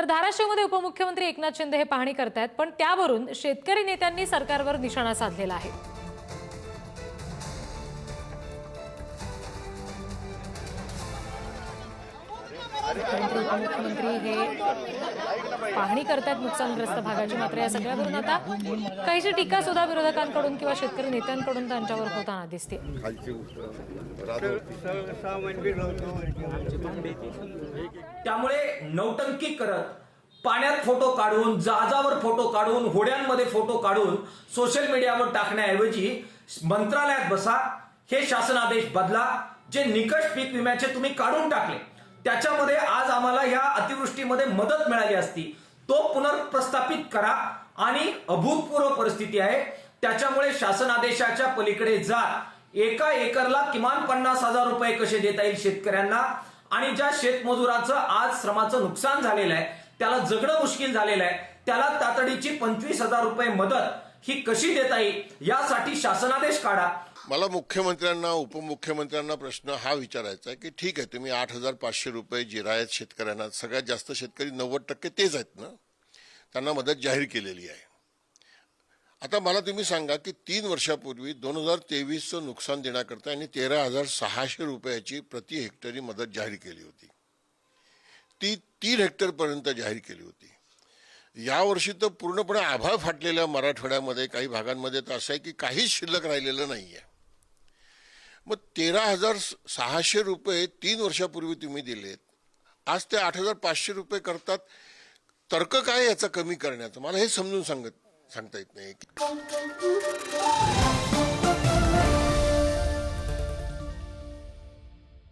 तर धाराशिवमध्ये उपमुख्यमंत्री एकनाथ शिंदे हे पाहणी करतायत, पण त्यावरून शेतकरी नेत्यांनी सरकारवर निशाणा साधलेला आहे। उपमुख्यमंत्री हे पाहणी करतात नुकसानग्रस्त भागाची। मात्र या सगळ्यावरून आता काहीशी टीका सुद्धा विरोधकांकडून किंवा शेतकरी नेत्यांकडून त्यांच्यावर होताना दिसते। त्यामुळे नौटंकी करत पाण्यात फोटो काढून, जहाजावर फोटो काढून, होड्यांमध्ये फोटो काढून सोशल मीडियावर टाकण्याऐवजी मंत्रालयात बसा, हे शासन आदेश बदला, जे निकष पीक विम्याचे तुम्ही काढून टाकले त्याच्यामध्ये आज आम्हाला या अतिवृष्टीमध्ये मदत मिळाली असती, तो पुनर्प्रस्थापित करा। आणि अभूतपूर्व परिस्थिती आहे, त्याच्यामुळे शासन आदेशाच्या पलीकडे जात एका एकरला किमान 50,000 रुपये कसे देता येईल शेतकऱ्यांना, आणि ज्या शेतमजुराचं आज श्रमाचं नुकसान झालेलं आहे, त्याला जगणं मुश्किल झालेलं आहे, त्याला तातडीची 25,000 रुपये मदत ही कशी देता येईल यासाठी शासनादेश काढा। मला मुख्यमंत्र्यांना उपमुख्यमंत्र्यांना प्रश्न हा विचारायचा आहे की ठीक आहे, तुम्ही 8,500 रुपये जिरायत शेतकऱ्यांना, सगळ्यात जास्त शेतकरी 90% तेच आहेत ना, त्यांना मदत जाहीर केलेली आहे। आता मला तुम्ही सांगा की 3 वर्षापूर्वी 2023चं नुकसान देण्याकरता यांनी 13,600 रुपयाची प्रति हेक्टरी मदत जाहीर केली होती, ती 3 हेक्टरपर्यंत जाहीर केली होती। यावर्षी तर पूर्णपणे आभाळ फाटलेल्या मराठवाड्यामध्ये काही भागांमध्ये तर असं आहे की काहीच शिल्लक राहिलेलं नाही आहे। मग 13,600 रुपये 3 वर्षापूर्वी तुम्ही दिलेत, आज ते 8,500 रुपये करतात, तर्क काय याचा कमी करण्याचं मला हे समजून सांगता येत नाही।